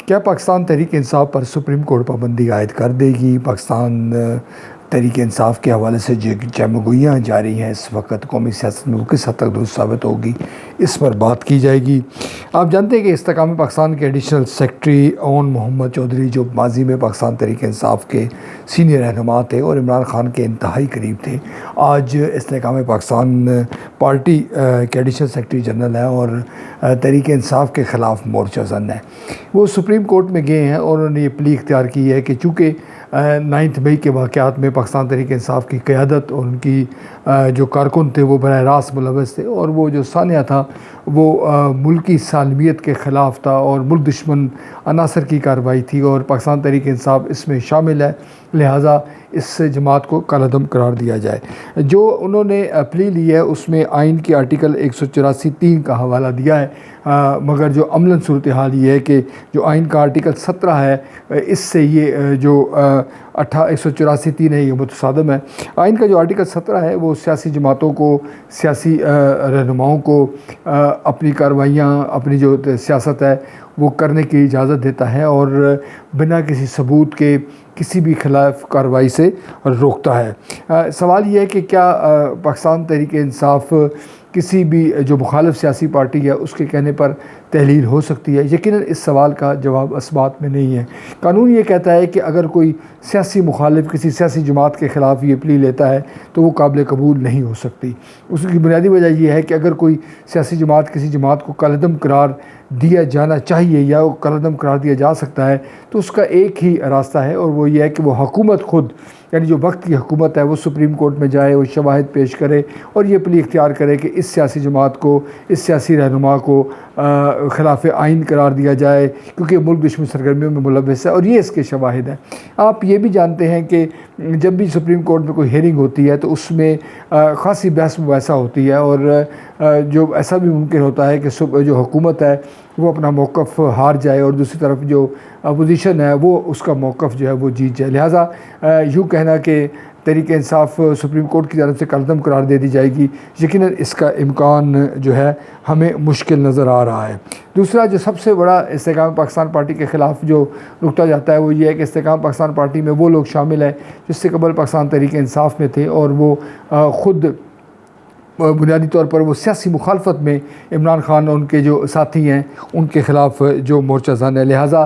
کیا پاکستان تحریک انصاف پر supreme court پابندی عائد کر دے گی؟ پاکستان تحریک انصاف کے حوالے سے جو چمگوئیاں جاری ہیں اس وقت قومی سیاست میں وہ کس حد تک درست ثابت ہوگی، اس پر بات کی جائے گی۔ آپ جانتے ہیں کہ استحکام پاکستان کے ایڈیشنل سیکرٹری اون محمد چودھری، جو ماضی میں پاکستان تحریک انصاف کے سینئر رہنما تھے اور عمران خان کے انتہائی قریب تھے، آج استحکام پاکستان پارٹی کے ایڈیشنل سیکرٹری جنرل ہیں اور تحریک انصاف کے خلاف مورچہ زن ہیں۔ وہ سپریم کورٹ میں گئے ہیں اور انہوں نے یہ پلی اختیار کی ہے کہ چونکہ 9 مئی کے واقعات میں پاکستان تحریک انصاف کی قیادت اور ان کی جو کارکن تھے وہ براہ راست ملوث تھے، اور وہ جو سانحہ تھا وہ ملکی سالمیت کے خلاف تھا اور ملک دشمن عناصر کی کارروائی تھی، اور پاکستان تحریک انصاف اس میں شامل ہے، لہٰذا اس جماعت کو کالعدم قرار دیا جائے۔ جو انہوں نے پلی لی ہے اس میں آئین کے آرٹیکل 184(3) کا حوالہ دیا ہے، مگر جو عملاً صورتحال یہ ہے کہ جو آئین کا آرٹیکل 17 ہے اس سے یہ جو 184(3) ہے یہ متصادم ہے۔ آئین کا جو آرٹیکل 17 ہے وہ سیاسی جماعتوں کو، سیاسی رہنماؤں کو اپنی کارروائیاں، اپنی جو سیاست ہے وہ کرنے کی اجازت دیتا ہے اور بنا کسی ثبوت کے کسی بھی خلاف کارروائی سے روکتا ہے۔ سوال یہ ہے کہ کیا پاکستان تحریک انصاف کسی بھی جو مخالف سیاسی پارٹی ہے اس کے کہنے پر تحلیل ہو سکتی ہے؟ یقیناً اس سوال کا جواب اس بات میں نہیں ہے۔ قانون یہ کہتا ہے کہ اگر کوئی سیاسی مخالف کسی سیاسی جماعت کے خلاف یہ پلی لیتا ہے تو وہ قابل قبول نہیں ہو سکتی۔ اس کی بنیادی وجہ یہ ہے کہ اگر کوئی سیاسی جماعت کسی جماعت کو کالعدم قرار دیا جانا چاہیے یا وہ کالعدم قرار دیا جا سکتا ہے تو اس کا ایک ہی راستہ ہے، اور وہ یہ ہے کہ وہ حکومت خود، یعنی جو وقت کی حکومت ہے، وہ سپریم کورٹ میں جائے، وہ شواہد پیش کرے اور یہ پلی اختیار کرے کہ اس سیاسی جماعت کو، اس سیاسی رہنما کو خلاف آئین قرار دیا جائے کیونکہ ملک دشمن سرگرمیوں میں ملوث ہے، اور یہ اس کے شواہد ہیں۔ آپ یہ بھی جانتے ہیں کہ جب بھی سپریم کورٹ میں کوئی ہیئرنگ ہوتی ہے تو اس میں خاصی بحث مباحثہ ہوتی ہے، اور جو ایسا بھی ممکن ہوتا ہے کہ جو حکومت ہے وہ اپنا موقف ہار جائے اور دوسری طرف جو اپوزیشن ہے وہ اس کا موقف جو ہے وہ جیت جائے، لہٰذا یوں کہنا کہ تحریک انصاف سپریم کورٹ کی جانب سے کالعدم قرار دے دی جائے گی، یقیناً اس کا امکان جو ہے ہمیں مشکل نظر آ رہا ہے۔ دوسرا جو سب سے بڑا استحکام پاکستان پارٹی کے خلاف جو نکتہ جاتا ہے وہ یہ ہے کہ استحکام پاکستان پارٹی میں وہ لوگ شامل ہیں جس سے قبل پاکستان تحریک انصاف میں تھے، اور وہ خود بنیادی طور پر وہ سیاسی مخالفت میں عمران خان اور ان کے جو ساتھی ہیں ان کے خلاف جو مورچہ زن ہے، لہٰذا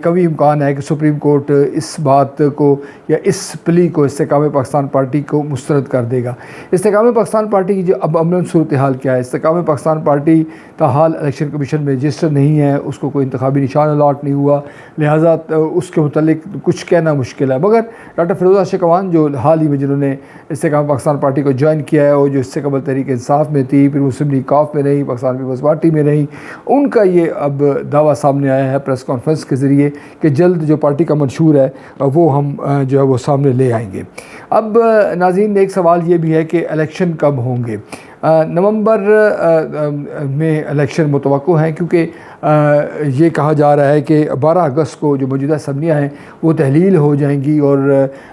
قوی امکان ہے کہ سپریم کورٹ اس بات کو یا اس پلی کو استحکام پاکستان پارٹی کو مسترد کر دے گا۔ استحکام پاکستان پارٹی کی جو اب عملاً صورتحال کیا ہے؟ استحکام پاکستان پارٹی تاحال الیکشن کمیشن میں رجسٹر نہیں ہے، اس کو کوئی انتخابی نشان الاٹ نہیں ہوا، لہٰذا اس کے متعلق کچھ کہنا مشکل ہے، مگر ڈاکٹر فیروز عاشق اعوان جو حال ہی میں جنہوں نے استحکام پاکستان پارٹی کو جوائن کیا ہے اور جو اس سے قبل تحریک انصاف میں تھی، پھر مسلم لیگ کاف میں رہی، پاکستان پیپلز پارٹی میں رہی، ان کا یہ اب دعویٰ سامنے آیا ہے پریس کانفرنس کے ذریعے کہ جلد جو پارٹی کا منشور ہے وہ ہم جو ہے وہ سامنے لے آئیں گے۔ اب ناظرین ایک سوال یہ بھی ہے کہ الیکشن کب ہوں گے؟ نومبر میں الیکشن متوقع ہیں، کیونکہ یہ کہا جا رہا ہے کہ 12 اگست کو جو موجودہ اسمبلیاں ہیں وہ تحلیل ہو جائیں گی، اور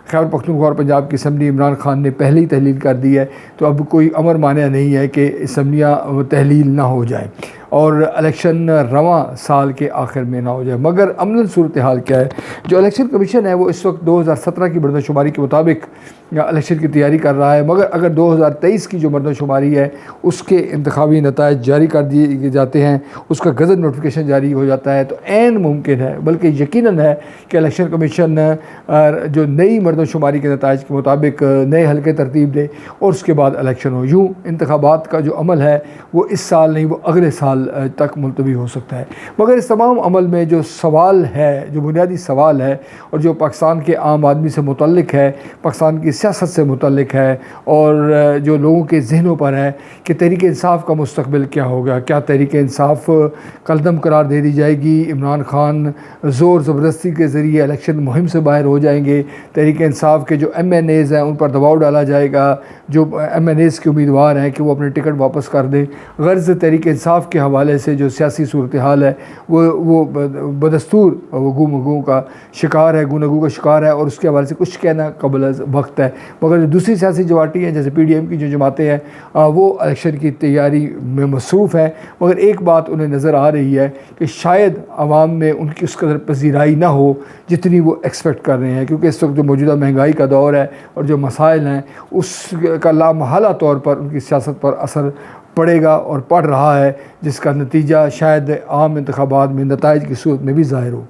خیبر پختونخوا اور پنجاب کی اسمبلی عمران خان نے پہلے ہی تحلیل کر دی ہے، تو اب کوئی امر مانع نہیں ہے کہ اسمبلیاں تحلیل نہ ہو جائیں اور الیکشن رواں سال کے آخر میں نہ ہو جائے۔ مگر عملاً صورتحال کیا ہے؟ جو الیکشن کمیشن ہے وہ اس وقت 2017 کی مردم شماری کے مطابق الیکشن کی تیاری کر رہا ہے، مگر اگر 2023 کی جو مردم شماری ہے اس کے انتخابی نتائج جاری کر دیے جاتے ہیں، اس کا گزٹ نوٹیفیکیشن جاری ہو جاتا ہے، تو عین ممکن ہے بلکہ یقیناً ہے کہ الیکشن کمیشن جو نئی مردم شماری کے نتائج کے مطابق نئے حلقے ترتیب دے اور اس کے بعد الیکشن ہو۔ یوں انتخابات کا جو عمل ہے وہ اس سال نہیں، وہ اگلے سال تک ملتوی ہو سکتا ہے۔ مگر اس تمام عمل میں جو سوال ہے، جو بنیادی سوال ہے اور جو پاکستان کے عام آدمی سے متعلق ہے، پاکستان کی سیاست سے متعلق ہے اور جو لوگوں کے ذہنوں پر ہے کہ تحریک انصاف کا مستقبل کیا ہوگا؟ کیا تحریک انصاف کالعدم قرار دے دی جائے گی؟ عمران خان زور زبردستی کے ذریعے الیکشن مہم سے باہر ہو جائیں گے؟ تحریک انصاف کے جو ایم این ایز ہیں ان پر دباؤ ڈالا جائے گا، جو ایم این ایز کے امیدوار ہیں کہ وہ اپنے ٹکٹ واپس کر دیں؟ غرض تحریک انصاف کے حوالے حوالے سے جو سیاسی صورتحال ہے وہ بدستور وگو مگو کا شکار ہے، گونگو کا شکار ہے، اور اس کے حوالے سے کچھ کہنا قبل از وقت ہے۔ مگر جو دوسری سیاسی جماعتیں ہیں جیسے پی ڈی ایم کی جو جماعتیں ہیں وہ الیکشن کی تیاری میں مصروف ہیں، مگر ایک بات انہیں نظر آ رہی ہے کہ شاید عوام میں ان کی اس قدر پذیرائی نہ ہو جتنی وہ ایکسپیکٹ کر رہے ہیں، کیونکہ اس وقت جو موجودہ مہنگائی کا دور ہے اور جو مسائل ہیں اس کا لامحالہ طور پر ان کی سیاست پر اثر پڑے گا اور پڑ رہا ہے، جس کا نتیجہ شاید عام انتخابات میں نتائج کی صورت میں بھی ظاہر ہو۔